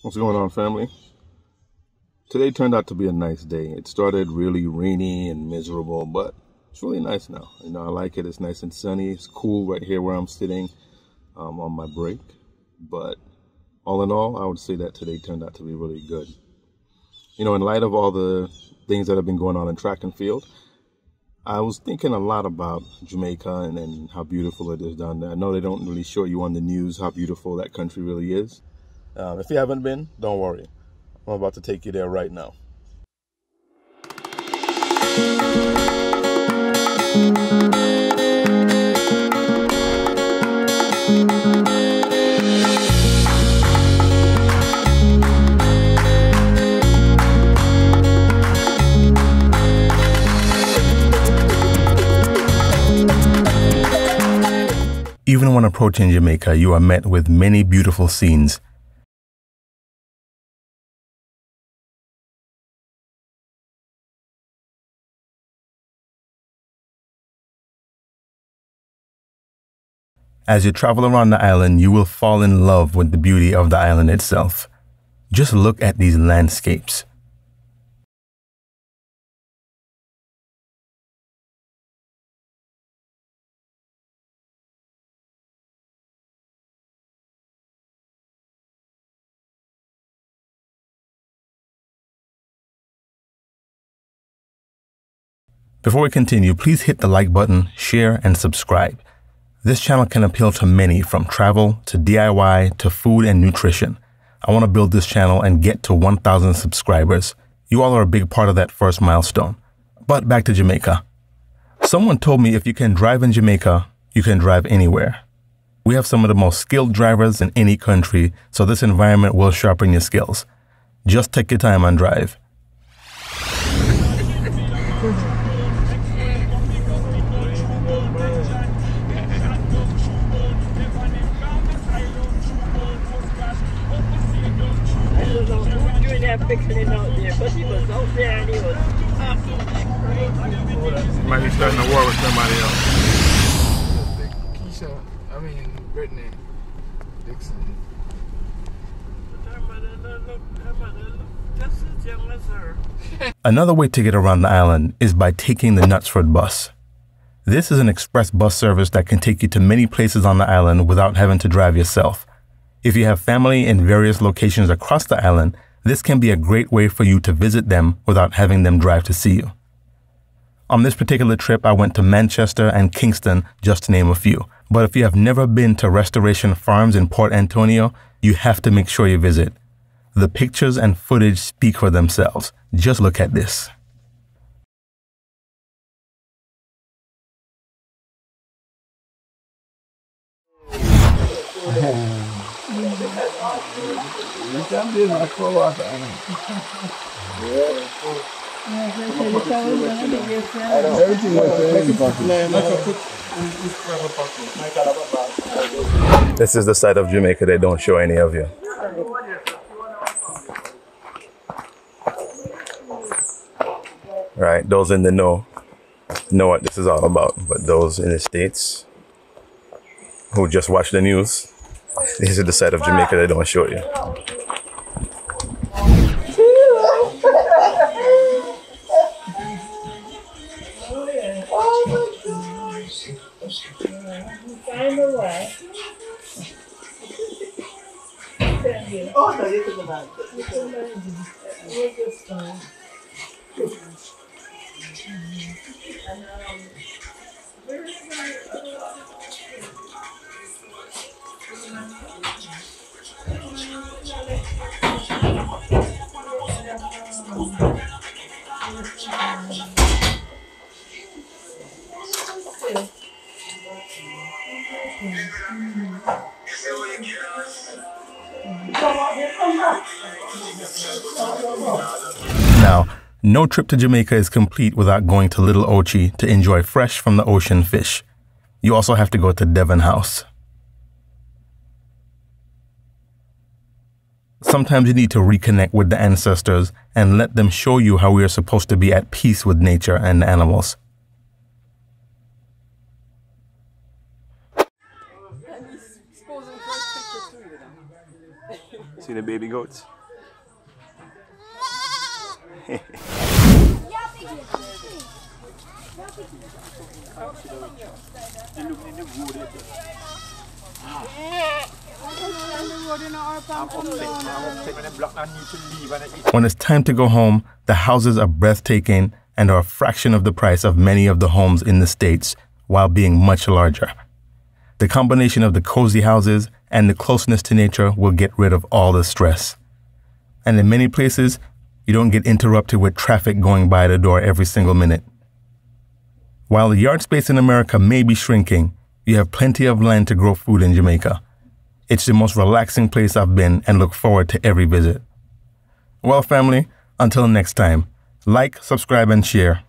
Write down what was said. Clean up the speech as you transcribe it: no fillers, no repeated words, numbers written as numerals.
What's going on, family? Today turned out to be a nice day. It started really rainy and miserable, but it's really nice now. I like it. It's nice and sunny. It's cool right here where I'm sitting on my break. But all in all, I would say that today turned out to be really good. In light of all the things that have been going on in track and field, I was thinking a lot about Jamaica and how beautiful it is down there. I know they don't really show you on the news how beautiful that country really is. If you haven't been, don't worry. I'm about to take you there right now. Even when approaching Jamaica, you are met with many beautiful scenes. As you travel around the island, you will fall in love with the beauty of the island itself. Just look at these landscapes. Before we continue, please hit the like button, share, and subscribe. This channel can appeal to many, from travel to DIY to food and nutrition. I want to build this channel and get to 1,000 subscribers. You all are a big part of that first milestone. But back to Jamaica. Someone told me if you can drive in Jamaica, you can drive anywhere. We have some of the most skilled drivers in any country, so this environment will sharpen your skills. Just take your time and drive. Fixing it out there, but he was out there and he was talking like crazy. Might be starting a war with somebody else. Brittany Dixon. Just as young as her. Another way to get around the island is by taking the Knutsford bus. This is an express bus service that can take you to many places on the island without having to drive yourself. If you have family in various locations across the island, this can be a great way for you to visit them without having them drive to see you. On this particular trip, I went to Manchester and Kingston, just to name a few. But if you have never been to Restoration Farms in Port Antonio, you have to make sure you visit. The pictures and footage speak for themselves. Just look at this. This is the side of Jamaica they don't show any of you. Right, those in the know what this is all about, but those in the States who just watch the news, this is the side of Jamaica they don't show you. Oh, no, you can imagine. We're just fine. Now, no trip to Jamaica is complete without going to Little Ochi to enjoy fresh from the ocean fish. You also have to go to Devon House. Sometimes you need to reconnect with the ancestors and let them show you how we are supposed to be at peace with nature and the animals. See See the baby goats? When it's time to go home, the houses are breathtaking and are a fraction of the price of many of the homes in the States, while being much larger. The combination of the cozy houses and the closeness to nature will get rid of all the stress. And in many places, you don't get interrupted with traffic going by the door every single minute. While the yard space in America may be shrinking, you have plenty of land to grow food in Jamaica. It's the most relaxing place I've been and look forward to every visit. Well, family, until next time, like, subscribe, and share.